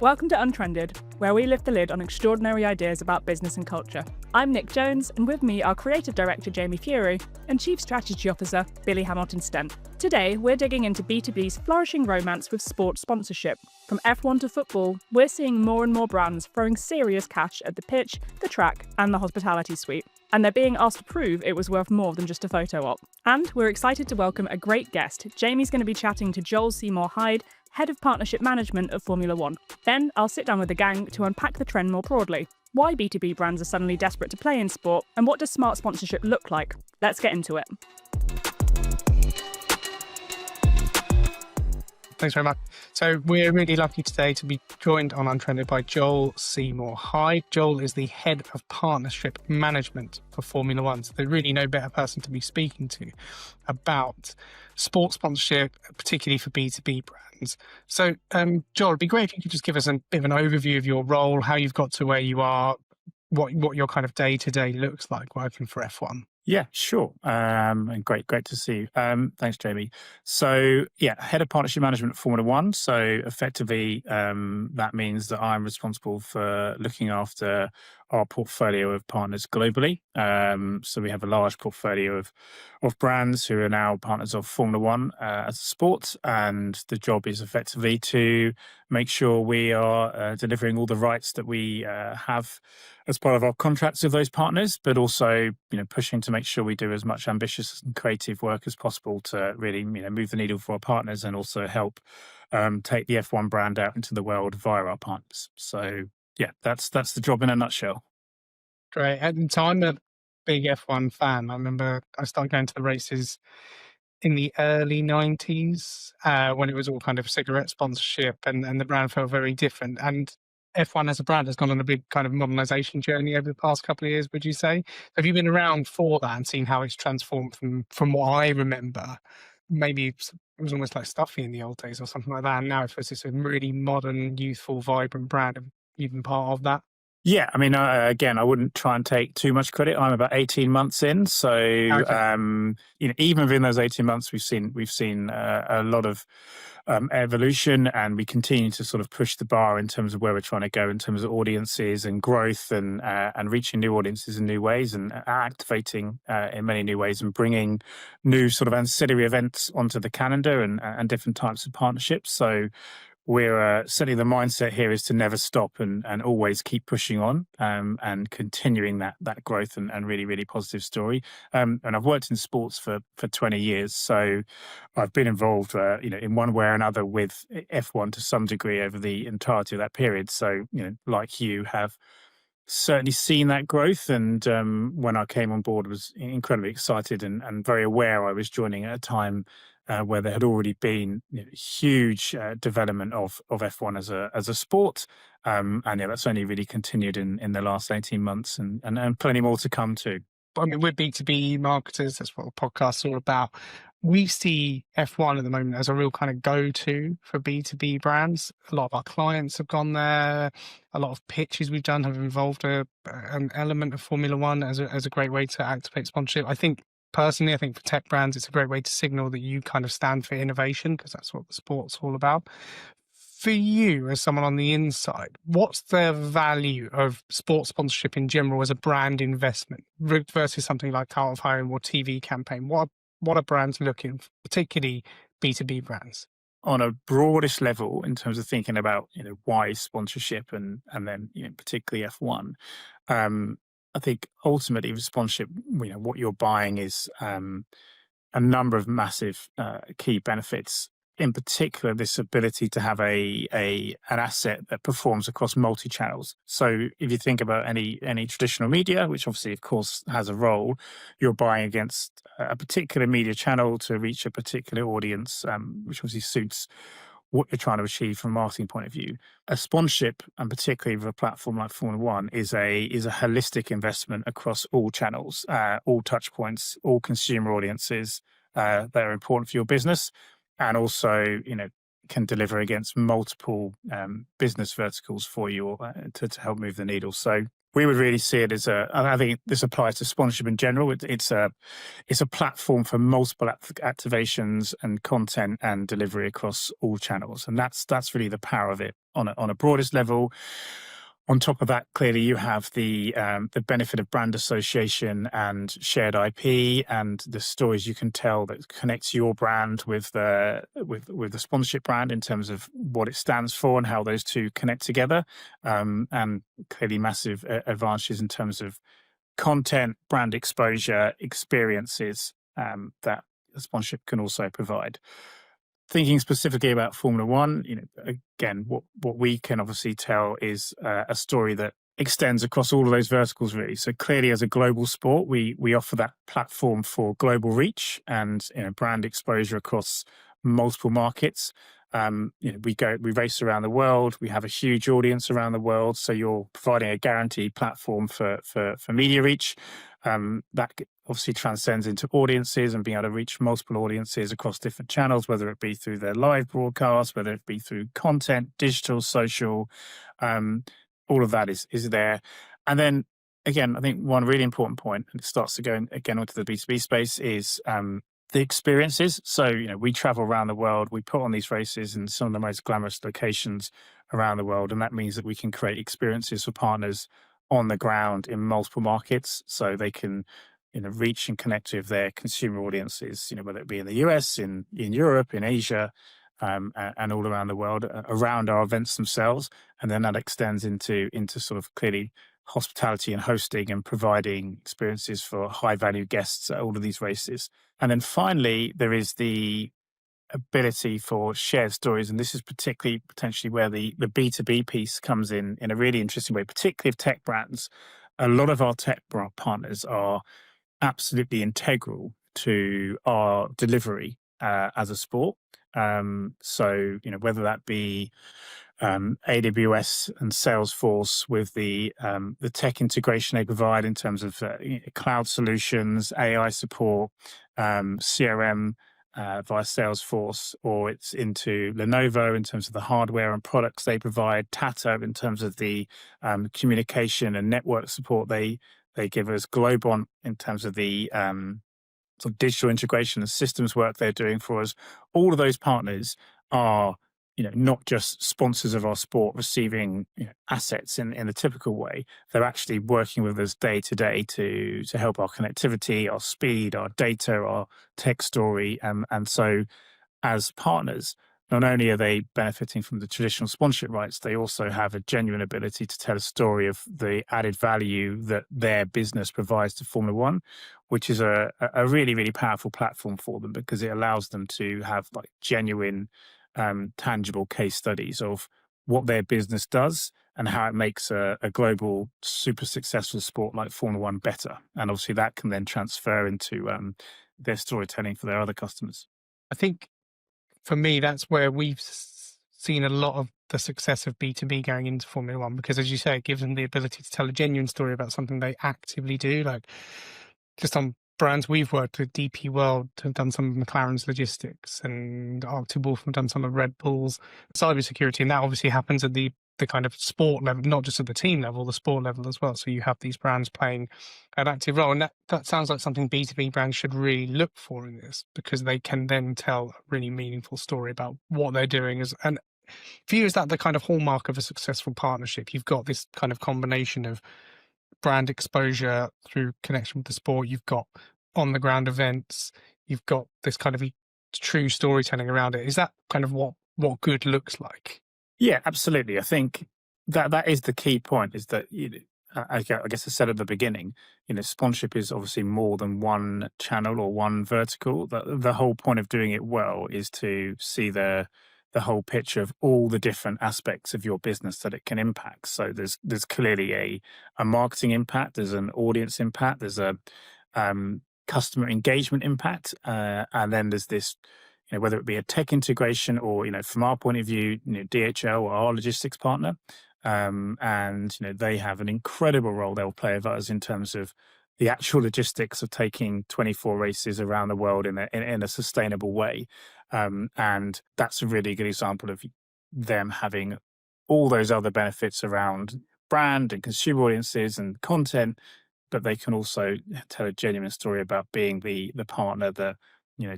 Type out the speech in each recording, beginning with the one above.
Welcome to Untrended, where we lift the lid on extraordinary ideas about business and culture. I'm Nick Jones, and with me are Creative Director Jamie Fury and Chief Strategy Officer Billy Hamilton-Stent. Today, we're digging into B2B's flourishing romance with sports sponsorship. From F1 to football, we're seeing more and more brands throwing serious cash at the pitch, the track, and the hospitality suite. And they're being asked to prove it was worth more than just a photo op. And we're excited to welcome a great guest. Jamie's going to be chatting to Joel Seymour Hyde, Head of Partnership Management of Formula One. Then I'll sit down with the gang to unpack the trend more broadly. Why B2B brands are suddenly desperate to play in sport, and what does smart sponsorship look like? Let's get into it. Thanks very much. So we're really lucky today to be joined on Untrended by Joel Seymour Hyde. Joel is the Head of Partnership Management for Formula One. So there's really no better person to be speaking to about sports sponsorship, particularly for B2B brands. So Joel, it'd be great if you could just give us a bit of an overview of your role, how you've got to where you are, what your kind of day-to-day looks like working for F1. Yeah, sure. And great to see you. Thanks, Jamie. So, Head of Partnership Management at Formula One. So effectively, that means that I'm responsible for looking after our portfolio of partners globally. So we have a large portfolio of brands who are now partners of Formula One as a sport. And the job is effectively to make sure we are delivering all the rights that we have as part of our contracts with those partners, but also, pushing to make sure we do as much ambitious and creative work as possible to really, move the needle for our partners and also help take the F1 brand out into the world via our partners. So, that's the job in a nutshell. Great. And so I'm a big F1 fan. I remember I started going to the races in the early 90s when it was all kind of cigarette sponsorship and the brand felt very different. And F1 as a brand has gone on a big kind of modernization journey over the past couple of years, would you say? Have you been around for that and seen how it's transformed from what I remember? Maybe it was almost like Stuffy in the old days or something like that. And now it feels it's a really modern, youthful, vibrant brand. Have you been part of that? Yeah, I mean, again, I wouldn't try and take too much credit. I'm about 18 months in, so okay. Even within those 18 months, we've seen a lot of evolution, and we continue to sort of push the bar in terms of where we're trying to go in terms of audiences and growth, and reaching new audiences in new ways, and activating in many new ways, and bringing new sort of ancillary events onto the calendar and different types of partnerships. So we're certainly the mindset here is to never stop and always keep pushing on and continuing that growth and really, really positive story. And I've worked in sports for 20 years, so I've been involved, in one way or another with F1 to some degree over the entirety of that period. So, like you have certainly seen that growth. And when I came on board, was incredibly excited and very aware I was joining at a time where there had already been huge development of F1 as a sport, and that's only really continued in the last 18 months, and plenty more to come too. I mean, we're B2B marketers. That's what the podcast's all about. We see F1 at the moment as a real kind of go-to for B2B brands. A lot of our clients have gone there. A lot of pitches we've done have involved an element of Formula One as a great way to activate sponsorship. Personally, I think for tech brands, it's a great way to signal that you kind of stand for innovation, because that's what the sport's all about. For you, as someone on the inside, what's the value of sports sponsorship in general as a brand investment versus something like out of home or TV campaign? What are brands looking for, particularly B2B brands? On a broadest level, in terms of thinking about why sponsorship and then particularly F1. I think ultimately with sponsorship, what you're buying is a number of massive key benefits. In particular, this ability to have an asset that performs across multi-channels. So if you think about any traditional media, which obviously, of course, has a role, you're buying against a particular media channel to reach a particular audience, which obviously suits what you're trying to achieve from a marketing point of view. A sponsorship, and particularly with a platform like Formula One, is a holistic investment across all channels, all touch points, all consumer audiences that are important for your business, and also, can deliver against multiple business verticals for you to help move the needle. So we would really see it as I think this applies to sponsorship in general. It's a platform for multiple activations and content and delivery across all channels. And that's really the power of it. on a broadest level. On top of that, clearly you have the benefit of brand association and shared IP and the stories you can tell that connects your brand with the sponsorship brand in terms of what it stands for and how those two connect together. And clearly massive advantages in terms of content, brand exposure, experiences that the sponsorship can also provide. Thinking specifically about Formula One, again, what we can obviously tell is a story that extends across all of those verticals, really. So clearly, as a global sport, we offer that platform for global reach and brand exposure across multiple markets. We race around the world. We have a huge audience around the world. So you're providing a guaranteed platform for media reach. That obviously transcends into audiences and being able to reach multiple audiences across different channels, whether it be through their live broadcast, whether it be through content, digital, social, all of that is there. And then again, I think one really important point, and it starts to go again onto the B2B space, is the experiences. So, we travel around the world, we put on these races in some of the most glamorous locations around the world. And that means that we can create experiences for partners on the ground in multiple markets so they can reach and connect with their consumer audiences, whether it be in the US, in Europe, in Asia, and all around the world around our events themselves. And then that extends into sort of clearly hospitality and hosting and providing experiences for high value guests at all of these races. And then finally, there is the ability for shared stories. And this is particularly potentially where the B2B piece comes in a really interesting way, particularly of tech brands. A lot of our tech partners are absolutely integral to our delivery as a sport. So, whether that be AWS and Salesforce with the tech integration they provide in terms of cloud solutions, AI support, CRM via Salesforce, or it's into Lenovo in terms of the hardware and products they provide, Tata in terms of the communication and network support they give us, Globon in terms of the sort of digital integration and systems work they're doing for us. All of those partners are not just sponsors of our sport receiving assets in the typical way. They're actually working with us day to day to help our connectivity, our speed, our data, our tech story. And so as partners, not only are they benefiting from the traditional sponsorship rights, they also have a genuine ability to tell a story of the added value that their business provides to Formula One, which is a really, really powerful platform for them because it allows them to have like genuine tangible case studies of what their business does and how it makes a global super successful sport like Formula One better. And obviously that can then transfer into their storytelling for their other customers. I think for me, that's where we've seen a lot of the success of B2B going into Formula One, because as you say, it gives them the ability to tell a genuine story about something they actively do. Like just on brands we've worked with, DP World have done some of McLaren's logistics, and Arctic Wolf have done some of Red Bull's cybersecurity. And that obviously happens at the kind of sport level, not just at the team level, the sport level as well. So you have these brands playing an active role. And that sounds like something B2B brands should really look for in this, because they can then tell a really meaningful story about what they're doing. And for you, is that the kind of hallmark of a successful partnership? You've got this kind of combination of brand exposure through connection with the sport, you've got on the ground events, you've got this kind of true storytelling around it. Is that kind of what good looks like? Yeah, absolutely. I think that is the key point, is that I guess I said at the beginning, sponsorship is obviously more than one channel or one vertical. The whole point of doing it well is to see the whole picture of all the different aspects of your business that it can impact. So there's clearly a marketing impact, there's an audience impact, there's a customer engagement impact, and then there's this, whether it be a tech integration or, from our point of view, DHL or our logistics partner, and they have an incredible role they'll play with us in terms of the actual logistics of taking 24 races around the world in a sustainable way. And that's a really good example of them having all those other benefits around brand and consumer audiences and content, but they can also tell a genuine story about being the partner that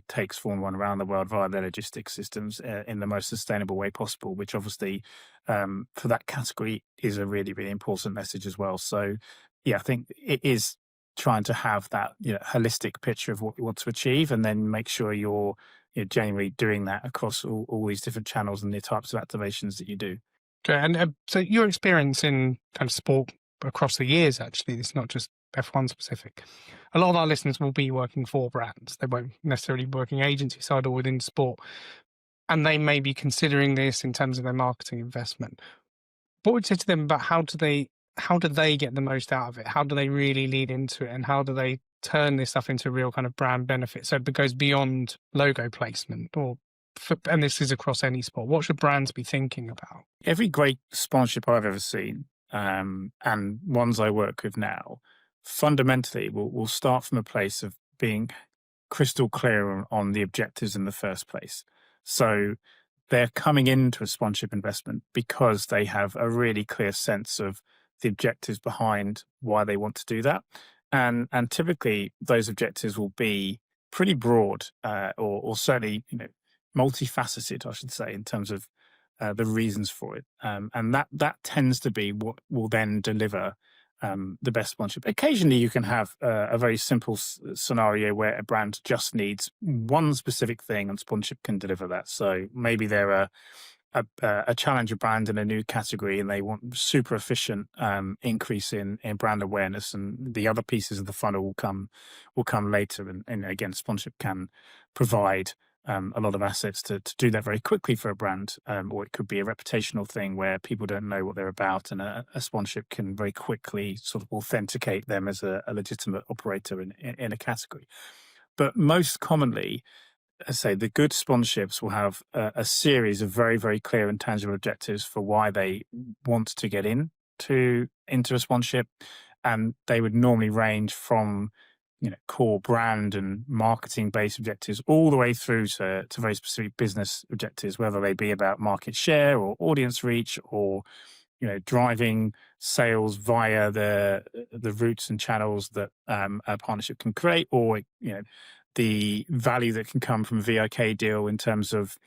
takes Formula One around the world via their logistics systems in the most sustainable way possible, which obviously for that category is a really, really important message as well. So yeah, I think it is trying to have that holistic picture of what you want to achieve, and then make sure you're genuinely doing that across all these different channels and the types of activations that you do. Okay, and so your experience in kind of sport across the years, actually, it's not just F1 specific. A lot of our listeners will be working for brands. They won't necessarily be working agency side or within sport. And they may be considering this in terms of their marketing investment. What would you say to them about how do they get the most out of it? How do they really lead into it? And how do they turn this stuff into real kind of brand benefit? So it goes beyond logo placement and this is across any sport. What should brands be thinking about? Every great sponsorship I've ever seen, and ones I work with now, fundamentally will start from a place of being crystal clear on the objectives in the first place. So they're coming into a sponsorship investment because they have a really clear sense of the objectives behind why they want to do that. And typically those objectives will be pretty broad, or certainly, multifaceted, I should say, in terms of the reasons for it. And that tends to be what will then deliver the best sponsorship. Occasionally you can have a very simple scenario where a brand just needs one specific thing and sponsorship can deliver that. So maybe they're a challenger brand in a new category and they want super efficient increase in brand awareness, and the other pieces of the funnel will come later. And again, sponsorship can provide a lot of assets to do that very quickly for a brand, or it could be a reputational thing where people don't know what they're about, and a sponsorship can very quickly sort of authenticate them as a legitimate operator in a category. But most commonly, I say, the good sponsorships will have a series of very, very clear and tangible objectives for why they want to get into a sponsorship, and they would normally range from core brand and marketing based objectives all the way through to very specific business objectives, whether they be about market share or audience reach, or driving sales via the routes and channels that a partnership can create, or the value that can come from a VIK deal in terms of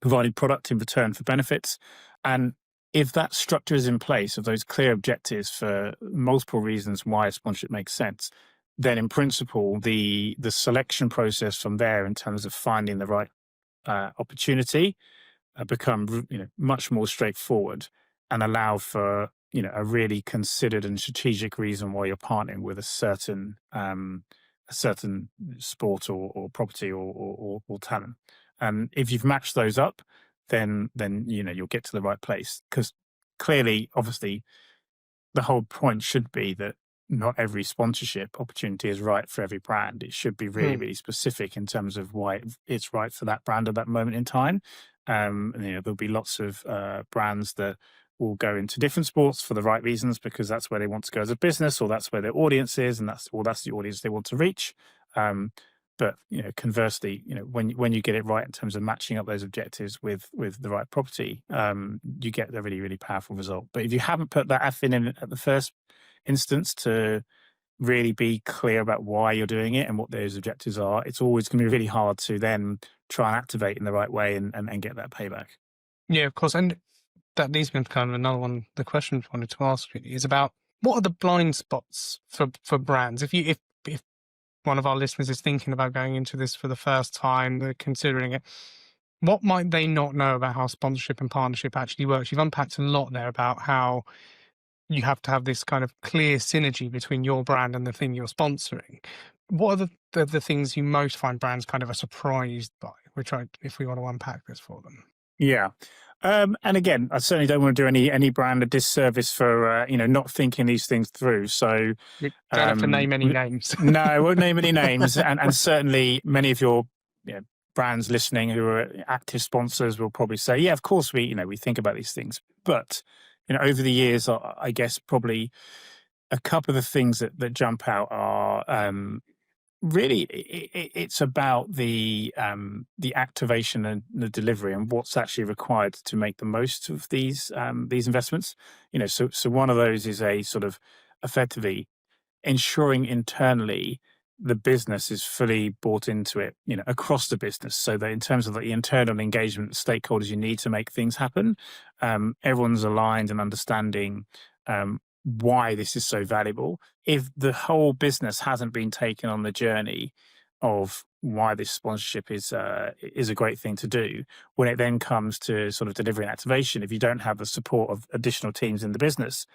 providing product in return for benefits. And if that structure is in place of those clear objectives for multiple reasons why a sponsorship makes sense, then in principle, the selection process from there in terms of finding the right opportunity become much more straightforward, and allow for a really considered and strategic reason why you're partnering with a certain sport or property or talent. And if you've matched those up, then you'll get to the right place, because clearly, obviously, the whole point should be that not every sponsorship opportunity is right for every brand. It should be really, really specific in terms of why it's right for that brand at that moment in time. There'll be lots of brands that will go into different sports for the right reasons, because that's where they want to go as a business, or that's where their audience is, and that's the audience they want to reach. But conversely, when you get it right in terms of matching up those objectives with the right property, you get a really, really powerful result. But if you haven't put that effort in at the first instance to really be clear about why you're doing it and what those objectives are, it's always going to be really hard to then try and activate in the right way and get that payback. Yeah, of course. And that leads me to kind of another one. The question I wanted to ask really is about, what are the blind spots for brands? If one of our listeners is thinking about going into this for the first time, they're considering it, what might they not know about how sponsorship and partnership actually works? You've unpacked a lot there about how you have to have this kind of clear synergy between your brand and the thing you're sponsoring. What are the things you most find brands kind of are surprised by, if we want to unpack this for them? Yeah. And again, I certainly don't want to do any brand a disservice for not thinking these things through. So You don't have to name any names. No, I won't name any names. And certainly many of your brands listening who are active sponsors will probably say, yeah, of course we think about these things. But over the years, I guess probably a couple of the things that jump out are really it's about the activation and the delivery, and what's actually required to make the most of these investments. So one of those is a sort of effectively ensuring internally the business is fully bought into it, across the business, so that in terms of the internal engagement stakeholders you need to make things happen, everyone's aligned and understanding why this is so valuable. If the whole business hasn't been taken on the journey of why this sponsorship is a great thing to do, when it then comes to sort of delivery and activation, if you don't have the support of additional teams in the business,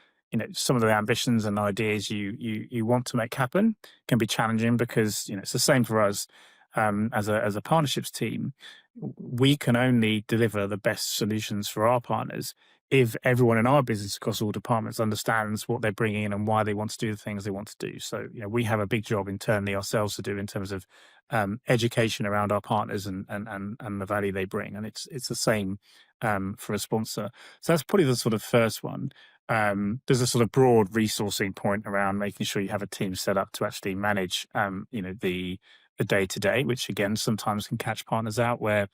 some of the ambitions and ideas you want to make happen can be challenging, because it's the same for us as a partnerships team. We can only deliver the best solutions for our partners if everyone in our business across all departments understands what they're bringing in and why they want to do the things they want to do. So we have a big job internally ourselves to do in terms of education around our partners and the value they bring, and it's the same for a sponsor. So that's probably the sort of first one. There's a sort of broad resourcing point around making sure you have a team set up to actually manage the day-to-day, which again sometimes can catch partners out, where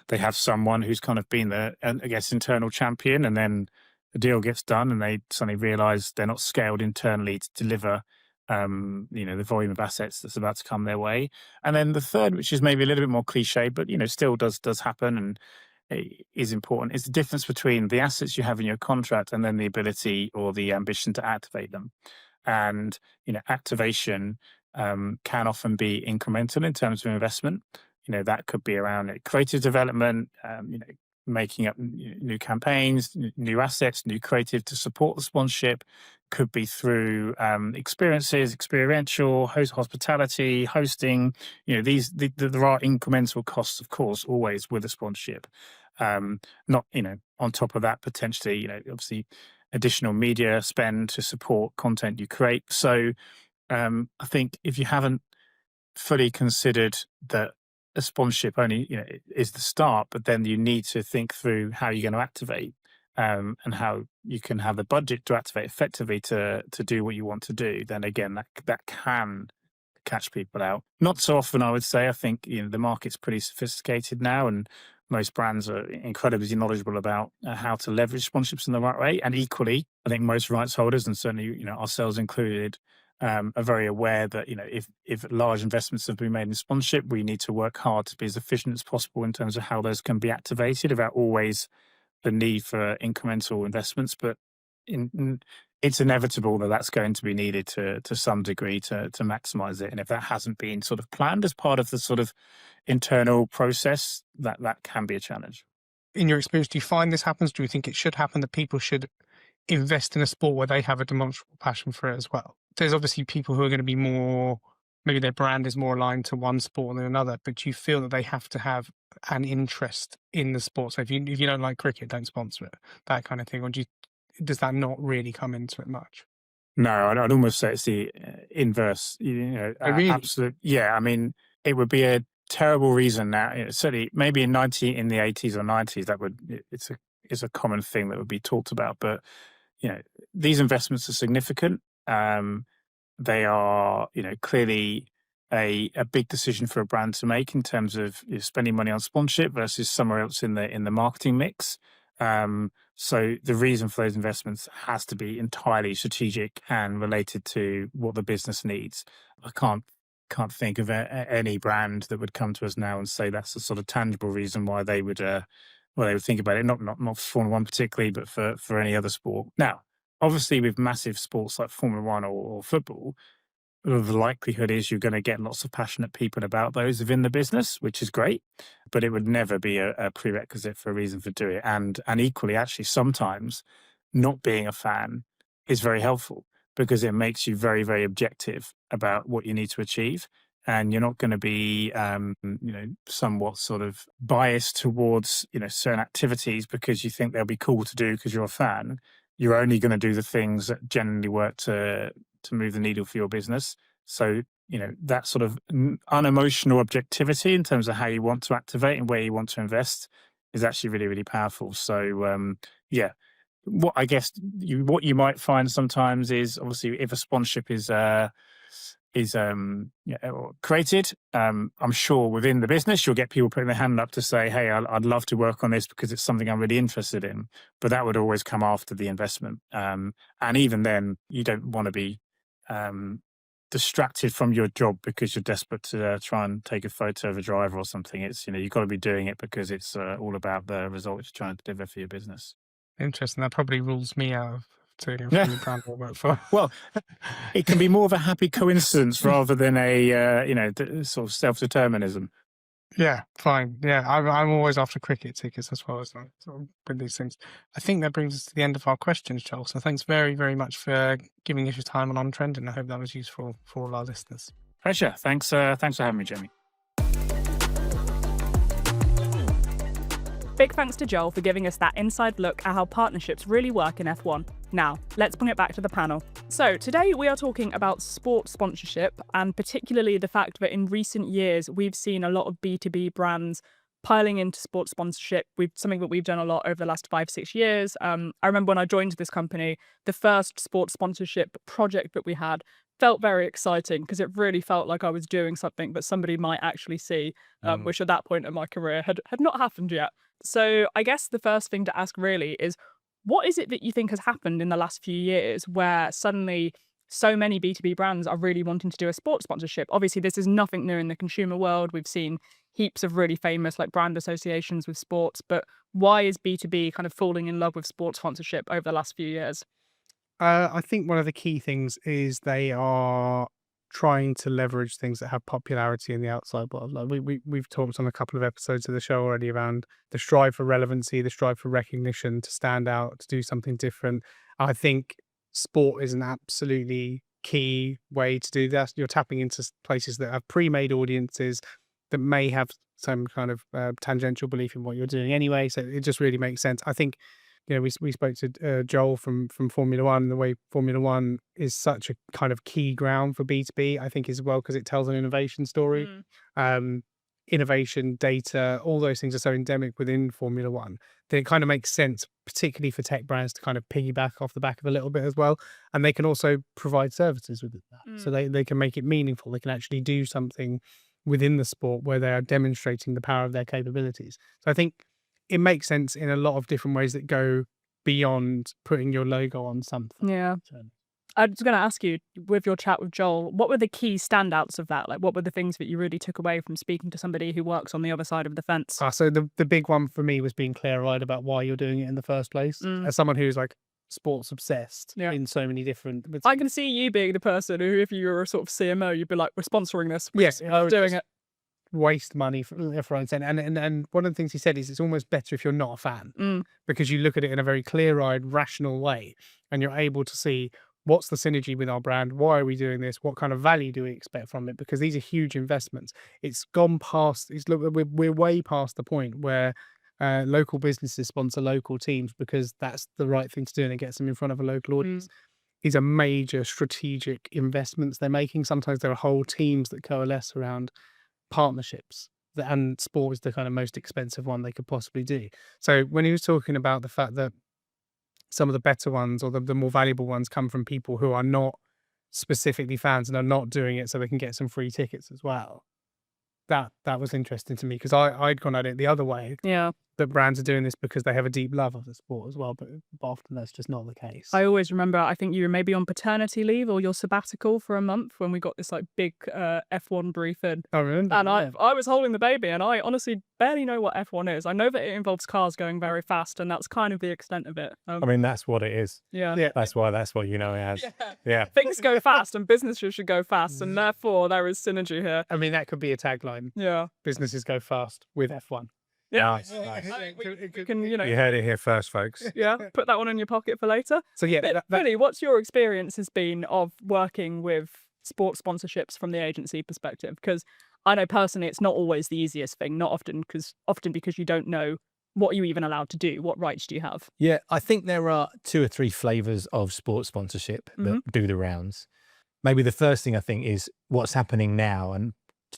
they have someone who's kind of been the, I guess, internal champion, and then the deal gets done and they suddenly realize they're not scaled internally to deliver the volume of assets that's about to come their way. And then the third, which is maybe a little bit more cliche, but still does happen and is important, is the difference between the assets you have in your contract and then the ability or the ambition to activate them. And activation can often be incremental in terms of investment. That could be around creative development, making up new campaigns, new assets, new creative to support the sponsorship. Could be through experiences, experiential, hospitality, hosting. There are incremental costs, of course, always with a sponsorship. Not, on top of that, potentially, obviously additional media spend to support content you create. So I think if you haven't fully considered that a sponsorship only is the start, but then you need to think through how you're going to activate and how you can have the budget to activate effectively to do what you want to do, then again that can catch people out. Not so often, I would say. I think the market's pretty sophisticated now, and most brands are incredibly knowledgeable about how to leverage sponsorships in the right way. And equally, I think most rights holders, and certainly ourselves included, are very aware that if large investments have been made in sponsorship, we need to work hard to be as efficient as possible in terms of how those can be activated, without always the need for incremental investments. But it's inevitable that that's going to be needed to some degree to maximize it. And if that hasn't been sort of planned as part of the sort of internal process, that can be a challenge. In your experience, do you find this happens? Do you think it should happen, that people should invest in a sport where they have a demonstrable passion for it as well? There's obviously people who are going to be more, maybe their brand is more aligned to one sport than another, but do you feel that they have to have an interest in the sport? So if you don't like cricket, don't sponsor it, that kind of thing. Or does that not really come into it much? No, I'd almost say it's the inverse. Really? Absolute. Yeah, I mean, it would be a terrible reason now. Certainly, maybe in the 80s or 90s, it's a common thing that would be talked about. But these investments are significant. They are, clearly a big decision for a brand to make in terms of spending money on sponsorship versus somewhere else in the marketing mix. So the reason for those investments has to be entirely strategic and related to what the business needs. I can't think of any brand that would come to us now and say that's the sort of tangible reason why they would think about it. Not for Formula One particularly, but for any other sport. Now, obviously, with massive sports like Formula One or football, the likelihood is you're going to get lots of passionate people about those within the business, which is great, but it would never be a prerequisite for a reason for doing it. And equally, actually, sometimes not being a fan is very helpful, because it makes you very, very objective about what you need to achieve. And you're not going to be, somewhat sort of biased towards, certain activities because you think they'll be cool to do because you're a fan. You're only going to do the things that generally work to move the needle for your business. So, that sort of unemotional objectivity in terms of how you want to activate and where you want to invest is actually really, really powerful. So, what I guess what you might find sometimes is, obviously, if a sponsorship is created, I'm sure within the business you'll get people putting their hand up to say, hey, I'd love to work on this because it's something I'm really interested in. But that would always come after the investment. And even then, you don't want to be distracted from your job because you're desperate to try and take a photo of a driver or something. It's, you've got to be doing it because it's all about the results you're trying to deliver for your business. Interesting. That probably rules me out of doing it from the brand I work for. Well, it can be more of a happy coincidence rather than a sort of self-determinism. Yeah, fine. Yeah, I'm always after cricket tickets as well as with these things. I think that brings us to the end of our questions, Joel. So thanks very, very much for giving us your time on Trend, and I hope that was useful for all our listeners. Pleasure. Thanks for having me, Jamie. Big thanks to Joel for giving us that inside look at how partnerships really work in F1. Now, let's bring it back to the panel. So today we are talking about sports sponsorship, and particularly the fact that in recent years we've seen a lot of B2B brands piling into sports sponsorship. Something that we've done a lot over the last 5-6 years. I remember when I joined this company, the first sports sponsorship project that we had felt very exciting because it really felt like I was doing something that somebody might actually see, which at that point in my career had not happened yet. So I guess the first thing to ask really is, what is it that you think has happened in the last few years where suddenly so many B2B brands are really wanting to do a sports sponsorship? Obviously, this is nothing new in the consumer world. We've seen heaps of really famous brand associations with sports, but why is B2B kind of falling in love with sports sponsorship over the last few years? I think one of the key things is they are trying to leverage things that have popularity in the outside world. We've talked on a couple of episodes of the show already around the strive for relevancy, the strive for recognition, to stand out, to do something different. I think sport is an absolutely key way to do that. You're tapping into places that have pre-made audiences that may have some kind of tangential belief in what you're doing anyway. So it just really makes sense. I think, we spoke to Joel from Formula One, and the way Formula One is such a kind of key ground for B2B, I think, as well, because it tells an innovation story. Innovation, data, all those things are so endemic within Formula One that it kind of makes sense, particularly for tech brands, to kind of piggyback off the back of a little bit as well. And they can also provide services with that. So they can make it meaningful. They can actually do something within the sport where they are demonstrating the power of their capabilities. So I think it makes sense in a lot of different ways that go beyond putting your logo on something. Yeah. I was going to ask you, with your chat with Joel, what were the key standouts of that? What were the things that you really took away from speaking to somebody who works on the other side of the fence? So the big one for me was being clear-eyed about why you're doing it in the first place. As someone who's sports obsessed in so many different... I can see you being the person who, if you were a sort of CMO, you'd be like, we're sponsoring this. Yes, we're doing it. Waste money for right and one of the things he said is it's almost better if you're not a fan, because you look at it in a very clear-eyed, rational way, and you're able to see what's the synergy with our brand, why are we doing this, what kind of value do we expect from it, because these are huge investments. It's gone past, we're way past the point where local businesses sponsor local teams because that's the right thing to do and it gets them in front of a local audience. These are major strategic investments they're making. Sometimes there are whole teams that coalesce around partnerships, and sport is the kind of most expensive one they could possibly do. So when he was talking about the fact that some of the better ones or the more valuable ones come from people who are not specifically fans and are not doing it so they can get some free tickets as well, that was interesting to me, because I'd gone at it the other way. Yeah. That brands are doing this because they have a deep love of the sport as well, but often that's just not the case. I always remember, I think you were maybe on paternity leave or your sabbatical for a month when we got this big F1 briefing. I remember. And I was holding the baby, and I honestly barely know what F1 is. I know that it involves cars going very fast, and that's kind of the extent of it. I mean, that's what it is. Yeah. That's what you know it as. Yeah. Things go fast and businesses should go fast, and therefore there is synergy here. I mean, that could be a tagline. Yeah. Businesses go fast with F1. Yeah. Nice. We can, You heard it here first, folks. Yeah, put that one in your pocket for later. So yeah, Billy, what's your experience has been of working with sports sponsorships from the agency perspective? Because I know personally it's not always the easiest thing, not often because you don't know what you're even allowed to do. What rights do you have? Yeah, I think there are 2 or 3 flavors of sports sponsorship that do the rounds. Maybe the first thing I think is what's happening now, and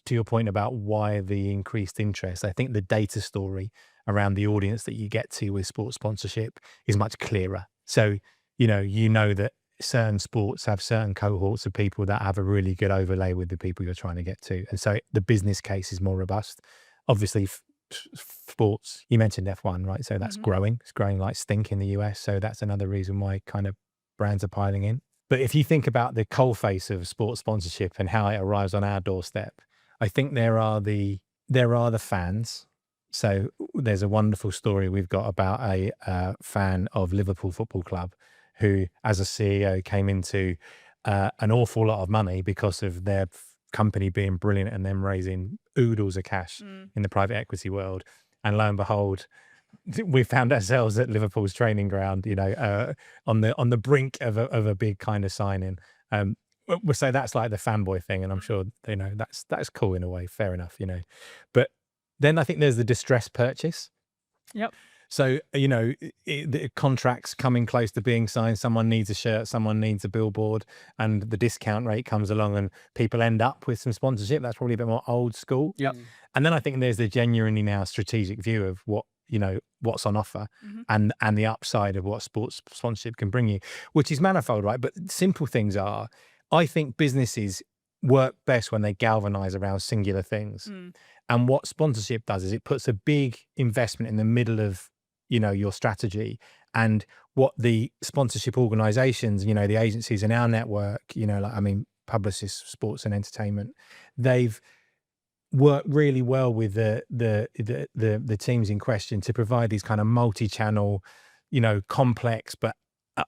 to your point about why the increased interest, I think the data story around the audience that you get to with sports sponsorship is much clearer. So, you know that certain sports have certain cohorts of people that have a really good overlay with the people you're trying to get to. And so the business case is more robust. Obviously, sports, you mentioned F1, right? So that's growing. It's growing like stink in the US. So that's another reason why kind of brands are piling in. But if you think about the coalface of sports sponsorship and how it arrives on our doorstep, I think there are the fans. So there's a wonderful story we've got about a fan of Liverpool Football Club who, as a CEO, came into an awful lot of money because of their company being brilliant and them raising oodles of cash in the private equity world. And lo and behold, we found ourselves at Liverpool's training ground, on the brink of a big kind of signing. So that's like the fanboy thing, and I'm sure that's cool in a way. Fair enough, But then I think there's the distressed purchase. Yep. So the contracts coming close to being signed. Someone needs a shirt, someone needs a billboard, and the discount rate comes along, and people end up with some sponsorship. That's probably a bit more old school. Yep. And then I think there's the genuinely now strategic view of what's on offer and the upside of what sports sponsorship can bring you, which is manifold, right? But simple things are, I think businesses work best when they galvanize around singular things. And what sponsorship does is it puts a big investment in the middle of, your strategy. And what the sponsorship organizations, the agencies in our network, Publicis, sports and entertainment, they've worked really well with the teams in question to provide these kind of multi-channel, complex but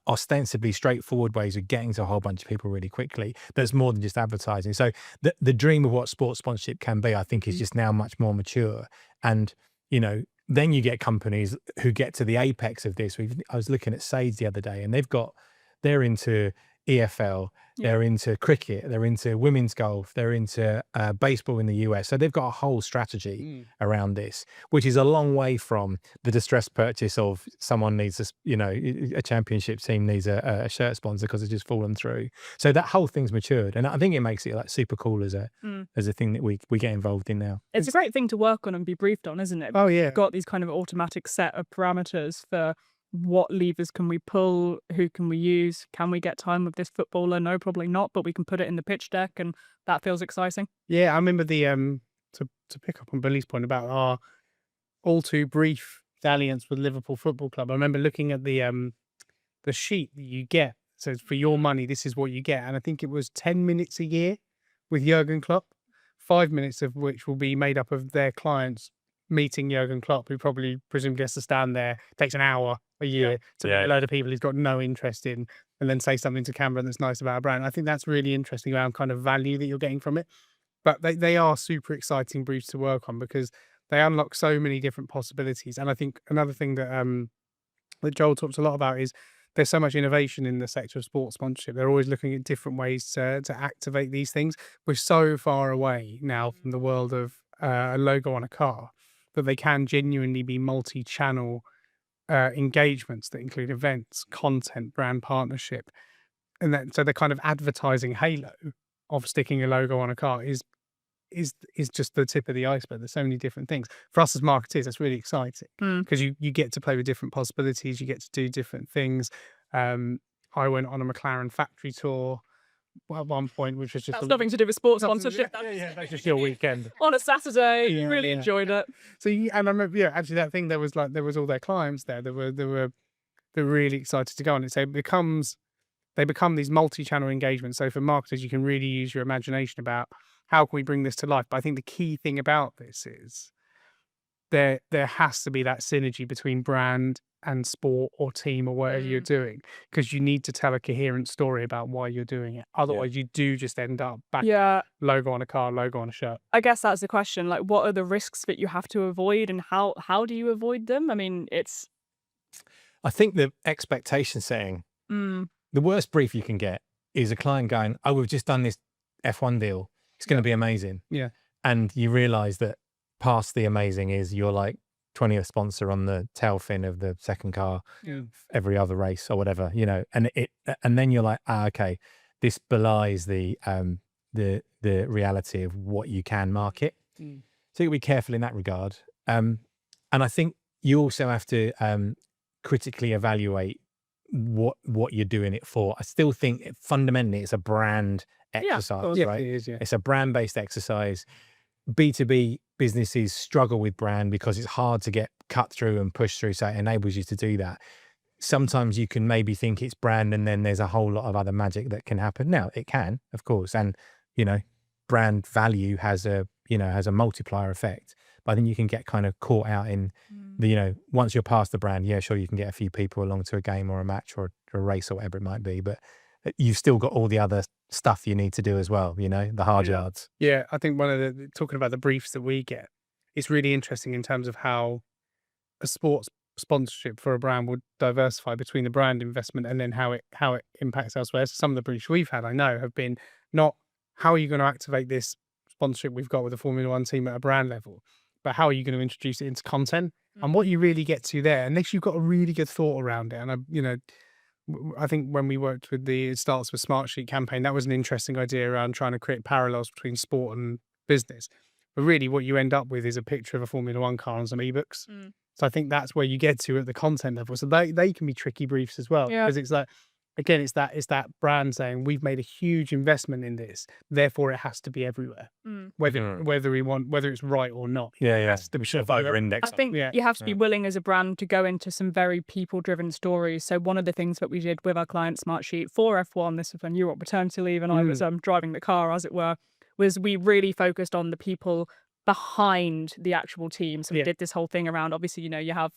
ostensibly straightforward ways of getting to a whole bunch of people really quickly. That's more than just advertising. So the dream of what sports sponsorship can be, I think, is just now much more mature. And then you get companies who get to the apex of this. I was looking at Sage the other day, and they're into EFL, they're into cricket, they're into women's golf, they're into baseball in the US. So they've got a whole strategy around this, which is a long way from the distressed purchase of someone needs a championship team needs a shirt sponsor because it's just fallen through. So that whole thing's matured, and I think it makes it like super cool as a thing that we get involved in now. It's a great thing to work on and be briefed on, isn't it? Oh yeah. You've got these kind of automatic set of parameters for what levers can we pull, who can we use, can we get time with this footballer? No, probably not, but we can put it in the pitch deck, and that feels exciting. Yeah, I remember the to pick up on Billy's point about our all too brief dalliance with Liverpool Football Club. I remember looking at the sheet that you get. So for your money, this is what you get, and I think it was 10 minutes a year with Jurgen Klopp, 5 minutes of which will be made up of their clients meeting Jurgen Klopp, who probably presumably has to stand there. Takes an hour a year to meet a load of people he's got no interest in, and then say something to camera that's nice about a brand. I think that's really interesting around kind of value that you're getting from it. But they are super exciting briefs to work on because they unlock so many different possibilities. And I think another thing that Joel talks a lot about is there's so much innovation in the sector of sports sponsorship. They're always looking at different ways to activate these things. We're so far away now from the world of a logo on a car that they can genuinely be multi-channel engagements that include events, content, brand partnership. And then so the kind of advertising halo of sticking a logo on a car is just the tip of the iceberg. There's so many different things. For us as marketers, that's really exciting because you get to play with different possibilities, you get to do different things. I went on a McLaren factory tour at one point, which was just nothing to do with sports sponsorship. That's just your weekend On a Saturday, really enjoyed it. So and I remember, actually that thing there was all their clients there. They were really excited to go on it. So they become these multi-channel engagements. So for marketers, you can really use your imagination about how can we bring this to life. But I think the key thing about this is there has to be that synergy between brand and sport or team or whatever you're doing, because you need to tell a coherent story about why you're doing it. Otherwise, you do just end up back logo on a car, logo on a shirt. I guess that's the question. Like, what are the risks that you have to avoid, and how do you avoid them? I mean, I think the expectation setting, the worst brief you can get is a client going, "Oh, we've just done this F1 deal. It's going to be amazing." Yeah, and you realise that past the amazing is you're like 20th sponsor on the tail fin of the second car every other race or whatever, and then you're like, okay, this belies the reality of what you can market. So you'll be careful in that regard. And I think you also have to critically evaluate what you're doing it for. I still think fundamentally it's a brand exercise, right? It is, It's a brand-based exercise. B2B businesses struggle with brand because it's hard to get cut through and push through, so it enables you to do that. sometimes you can maybe think it's brand and then there's a whole lot of other magic that can happen. Now it can, of course, and brand value has a multiplier effect. But I think you can get kind of caught out in the, once you're past the brand, yeah, sure, you can get a few people along to a game or a match or a race or whatever it might be, but you've still got all the other stuff you need to do as well, the hard yards. Yeah, I think talking about the briefs that we get, it's really interesting in terms of how a sports sponsorship for a brand would diversify between the brand investment and then how it impacts elsewhere. So some of the briefs we've had, I know, have been not how are you going to activate this sponsorship we've got with the Formula One team at a brand level, but how are you going to introduce it into content? And what you really get to there, unless you've got a really good thought around it. And I think when we worked with the Starts with Smartsheet campaign, that was an interesting idea around trying to create parallels between sport and business. But really what you end up with is a picture of a Formula One car and some ebooks. So I think that's where you get to at the content level. So they can be tricky briefs as well. Because it's like, again, it's that brand saying we've made a huge investment in this, therefore it has to be everywhere, whether it's right or not. We should have over-indexed. I think you have to be willing as a brand to go into some very people-driven stories. So one of the things that we did with our client Smartsheet for F1, this was when you were on maternity leave and I was driving the car, as it were, was we really focused on the people behind the actual team. So we did this whole thing around, obviously, you have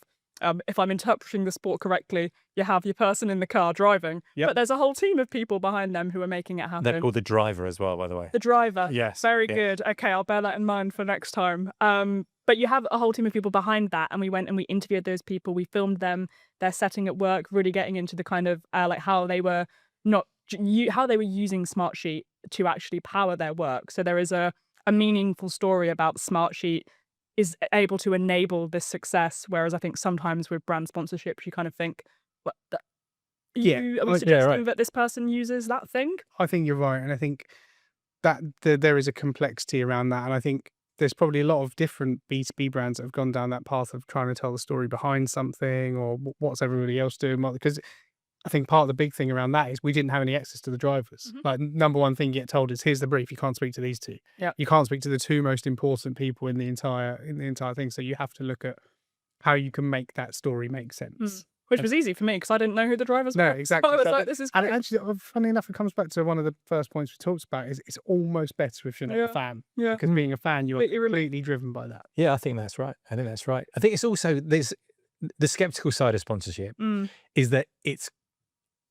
if I'm interpreting the sport correctly, you have your person in the car driving, but there's a whole team of people behind them who are making it happen. They're called the driver as well, by the way. The driver. Yes. Very good. Okay, I'll bear that in mind for next time. But you have a whole team of people behind that, and we went and we interviewed those people. We filmed them, their setting at work, really getting into the kind of like how they were using Smartsheet to actually power their work. So there is a meaningful story about Smartsheet is able to enable this success, whereas I think sometimes with brand sponsorships you kind of think, are we suggesting that this person uses that thing? I think you're right, and I think that there is a complexity around that, and I think there's probably a lot of different B2B brands that have gone down that path of trying to tell the story behind something or what's everybody else doing, because I think part of the big thing around that is we didn't have any access to the drivers. Like, number one thing you get told is, here's the brief, you can't speak to these two. You can't speak to the two most important people in the entire thing. So you have to look at how you can make that story make sense. Which was easy for me because I didn't know who the drivers were. No, exactly. I was like, this is great. And actually, funny enough, it comes back to one of the first points we talked about, is it's almost better if you're not a fan. Because being a fan, you're completely driven by that. Yeah, I think that's right. I think it's also, there's the skeptical side of sponsorship is that it's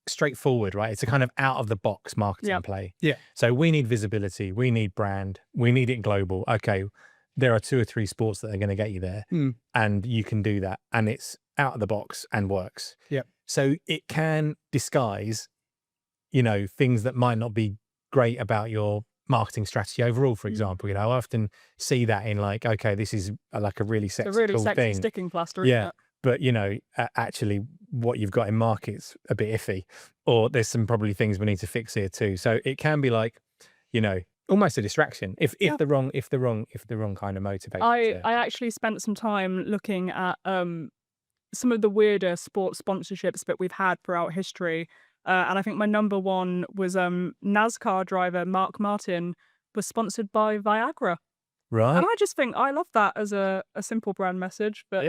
straightforward, right? It's a kind of out of the box marketing play. So we need visibility, we need brand, we need it global. Okay, there are 2 or 3 sports that are going to get you there, and you can do that, and it's out of the box and works. So it can disguise, things that might not be great about your marketing strategy overall. For example, I often see that in like, okay, this is like a really sexy, cool thing, sticking plaster. Isn't it? But actually what you've got in market's a bit iffy, or there's some probably things we need to fix here too. So it can be like, almost a distraction if the wrong kind of motivator. I actually spent some time looking at some of the weirder sports sponsorships that we've had throughout history. And I think my number one was NASCAR driver Mark Martin was sponsored by Viagra. Right. And I just think I love that as a simple brand message, but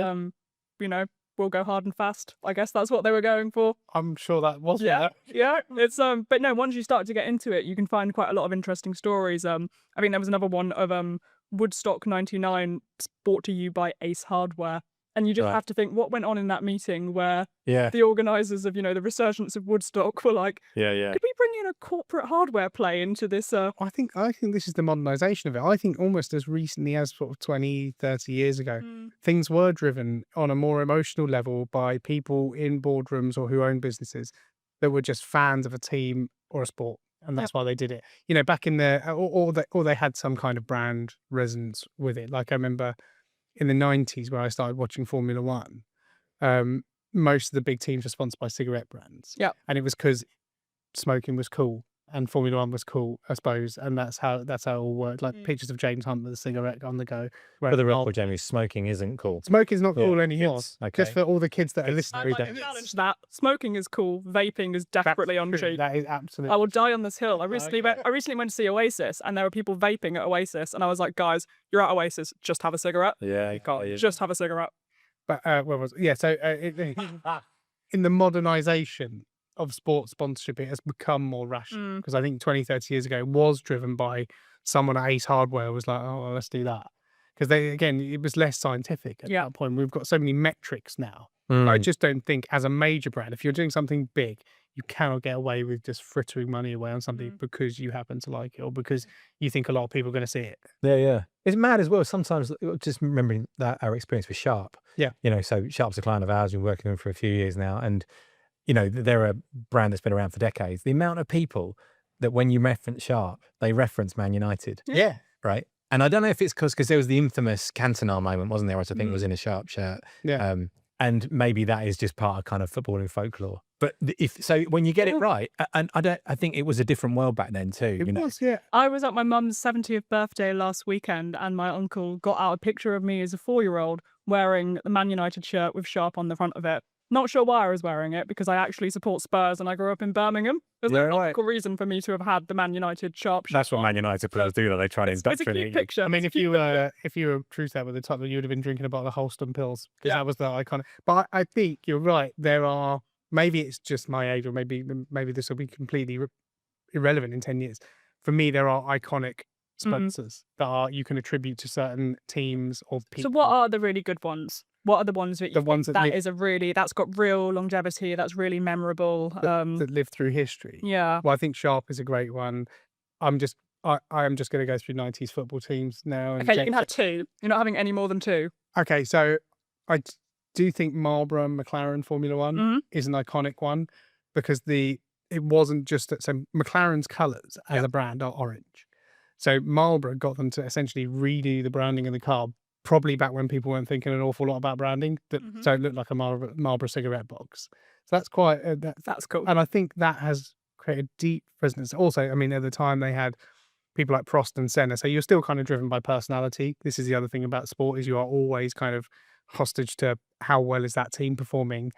we'll go hard and fast. I guess that's what they were going for. I'm sure that was It's but no, once you start to get into it, you can find quite a lot of interesting stories. I think there was another one of Woodstock 99 brought to you by Ace Hardware. And you just have to think, what went on in that meeting where the organisers of, the resurgence of Woodstock were like, could we bring in a corporate hardware play into this? I think this is the modernisation of it. I think almost as recently as sort of 20, 30 years ago, things were driven on a more emotional level by people in boardrooms or who own businesses that were just fans of a team or a sport. And that's why they did it. Back in or they had some kind of brand resonance with it. Like I remember in the 90s where I started watching Formula One, most of the big teams were sponsored by cigarette brands. And it was because smoking was cool and Formula One was cool, I suppose. And that's how it all worked. Like pictures of James Hunt with a cigarette on the go. For the record, Jamie, smoking isn't cool. Smoking's not cool anymore. Just for all the kids that are listening. I challenge that. Smoking is cool. Vaping is desperately on cheap. That is absolutely. I will die on this hill. I recently went to see Oasis, and there were people vaping at Oasis, and I was like, guys, you're at Oasis, just have a cigarette. Yeah, you can't just have a cigarette. But where was it? Yeah, so in the modernization of sports sponsorship, it has become more rational, because I think 20, 30 years ago it was driven by someone at Ace Hardware was like, oh, well, let's do that. Because it was less scientific at that point. We've got so many metrics now. I just don't think as a major brand, if you're doing something big, you cannot get away with just frittering money away on something because you happen to like it or because you think a lot of people are going to see it. Yeah. It's mad as well. Sometimes, just remembering that our experience with Sharp. Yeah. So Sharp's a client of ours. We've been working with them for a few years now. And, they're a brand that's been around for decades. The amount of people that when you reference Sharp, they reference Man United. Yeah. Right. And I don't know if it's because there was the infamous Cantona moment, wasn't there? Which I think was in a Sharp shirt. Yeah. And maybe that is just part of kind of footballing folklore. But when you get it right, and I think it was a different world back then too. It was, yeah. I was at my mum's 70th birthday last weekend, and my uncle got out a picture of me as a 4-year-old wearing the Man United shirt with Sharp on the front of it. Not sure why I was wearing it, because I actually support Spurs and I grew up in Birmingham. There's a logical reason for me to have had the Man United Sharp shirt. That's what Man United players do, though. They try to It's a cute picture. I mean, if you were Truth with the top, you would have been drinking about the Holston pills, because that was the iconic. But I think you're right. There are, maybe it's just my age, or maybe this will be completely irrelevant in 10 years. For me, there are iconic sponsors that you can attribute to certain teams or people. So what are the really good ones? What are the ones that you think that's got real longevity, that's really memorable? That live through history. Yeah. Well, I think Sharp is a great one. I am just going to go through 90s football teams now. And okay, you can have 2. You're not having any more than 2. Okay, so I do think Marlboro and McLaren Formula One is an iconic one, because it wasn't just so McLaren's colours as a brand are orange. So Marlboro got them to essentially redo the branding of the car, probably back when people weren't thinking an awful lot about branding, so it looked like a Marlboro cigarette box. So that's quite that's cool. And I think that has created deep resonance. Also, I mean, at the time they had people like Prost and Senna, so you're still kind of driven by personality. This is the other thing about sport, is you are always kind of hostage to how well is that team performing.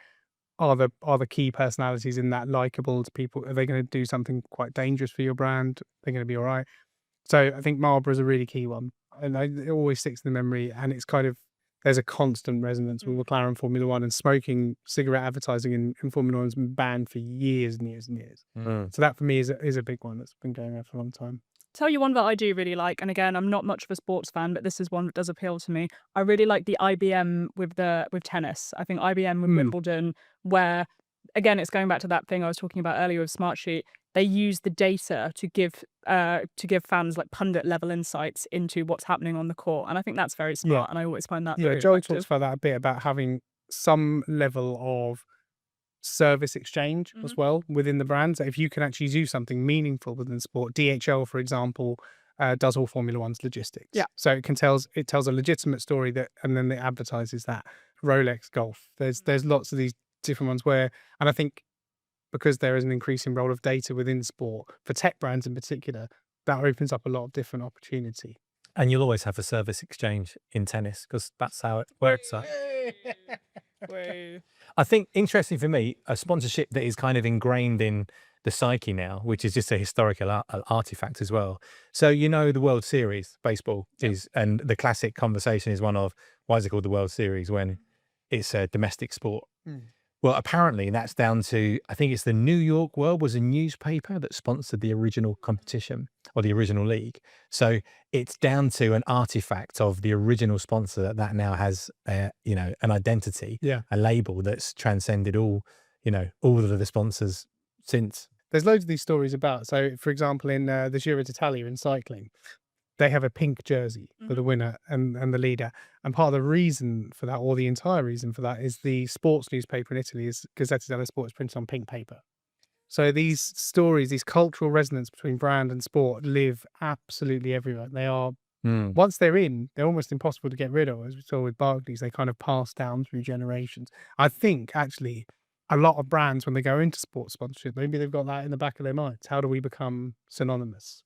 Are the key personalities in that likable to people? Are they going to do something quite dangerous for your brand? They're going to be all right. So I think Marlboro is a really key one, and it always sticks in the memory. And it's kind of, there's a constant resonance with McLaren Formula One, and smoking cigarette advertising in Formula One has been banned for years and years and years. So that for me is a big one that's been going on for a long time. Tell you one that I do really like, and again, I'm not much of a sports fan, but this is one that does appeal to me. I really like the IBM with tennis. I think IBM with Wimbledon, where again, it's going back to that thing I was talking about earlier with Smartsheet. They use the data to give fans like pundit level insights into what's happening on the court, and I think that's very smart. And I always find that very Joey effective. talks about that a bit, about having some level of service exchange as well within the brand. So if you can actually do something meaningful within sport, DHL, for example, does all Formula One's logistics. Yeah. So it tells a legitimate story and then it advertises that. Rolex Golf. There's lots of these different ones and I think because there is an increasing role of data within sport, for tech brands in particular, that opens up a lot of different opportunity. And you'll always have a service exchange in tennis, because that's how it works. I think, interesting for me, a sponsorship that is kind of ingrained in the psyche now, which is just a historical artifact as well. So, the World Series, baseball is, and the classic conversation is one of, why is it called the World Series when it's a domestic sport? Well, apparently that's down to, I think it's the New York World was a newspaper that sponsored the original competition or the original league. So it's down to an artifact of the original sponsor that now has, an identity, a label that's transcended all of the sponsors since. There's loads of these stories about. So, for example, in the Giro d'Italia in cycling, they have a pink jersey for the winner and the leader. And part of the reason for that, or the entire reason for that, is the sports newspaper in Italy is Gazzetta dello Sport, is printed on pink paper. So these stories, these cultural resonance between brand and sport live absolutely everywhere. They are, once they're in, they're almost impossible to get rid of. As we saw with Barclays, they kind of pass down through generations. I think, actually, a lot of brands, when they go into sports sponsorship, maybe they've got that in the back of their minds. How do we become synonymous?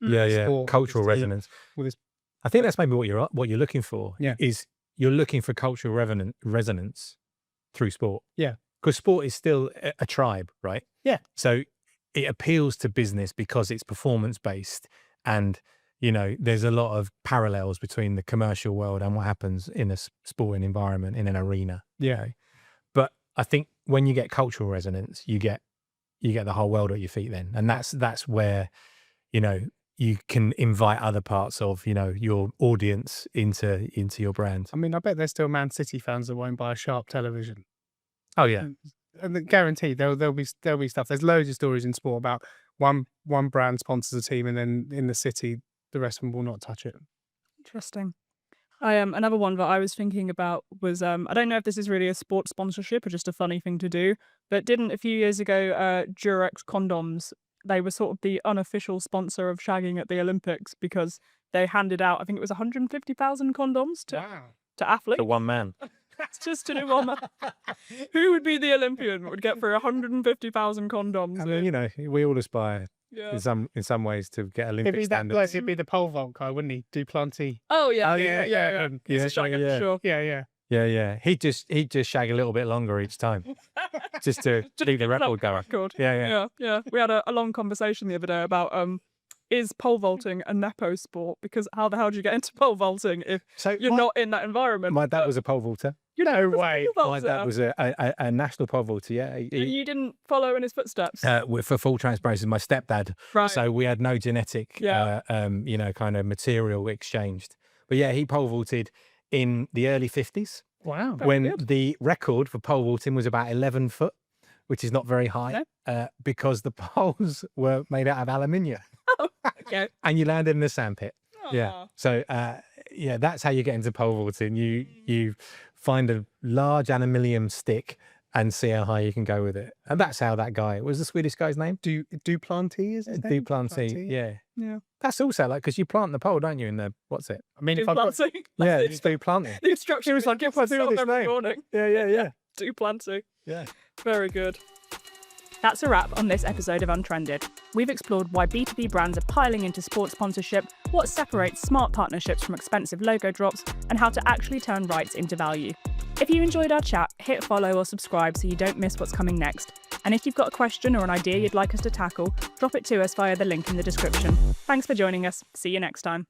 Cultural resonance. I think that's maybe what you're looking for. Is you're looking for cultural resonance through sport. Because sport is still a tribe, right? So it appeals to business because it's performance based, and there's a lot of parallels between the commercial world and what happens in a sporting environment, in an arena. But I think when you get cultural resonance, you get the whole world at your feet then. And that's where, you know, you can invite other parts of, you know, your audience into your brand. I mean, I bet there's still Man City fans that won't buy a Sharp television. Oh yeah. And guaranteed there'll be stuff. There's loads of stories in sport about one brand sponsors a team, and then in the city, the rest of them will not touch it. Interesting. Another one that I was thinking about was I don't know if this is really a sports sponsorship or just a funny thing to do, but didn't a few years ago Durex condoms, they were sort of the unofficial sponsor of shagging at the Olympics because they handed out, I think it was 150,000 condoms to athletes. The one man. That's just to do one. Who would be the Olympian that would get through 150,000 condoms? I mean, you know, we all aspire Yeah. in some ways to get Olympic standards. He'd be the pole vault guy, wouldn't he? Duplantis. Oh yeah. Yeah. He's a shagger for sure. Yeah. Yeah. He'd just shag a little bit longer each time, just to leave the record going. Yeah. We had a long conversation the other day about is pole vaulting a nepo sport? Because how the hell do you get into pole vaulting if you're not in that environment? My dad was a pole vaulter. No way. My dad was a national pole vaulter. Yeah. You didn't follow in his footsteps. For full transparency, my stepdad. Right. So we had no genetic, you know, kind of material exchanged. But yeah, he pole vaulted in the early 50s. Wow. When the record for pole vaulting was about 11 foot, which is not very high, because the poles were made out of aluminium. Okay. And you landed in the sandpit. Aww. Yeah. So that's how you get into pole vaulting. You find a large aluminium stick and see how high you can go with it. And that's how that guy, what was the Swedish guy's name? Duplantis, is his name? Duplantis. Yeah. That's also like, because you plant the pole, don't you? In the, what's it? I mean, if I've got... Yeah, it's Duplantis. The instruction was like, if I do this every name. morning. Yeah. Duplantis. Yeah. Very good. That's a wrap on this episode of Untrended. We've explored why B2B brands are piling into sports sponsorship, what separates smart partnerships from expensive logo drops, and how to actually turn rights into value. If you enjoyed our chat, hit follow or subscribe so you don't miss what's coming next. And if you've got a question or an idea you'd like us to tackle, drop it to us via the link in the description. Thanks for joining us. See you next time.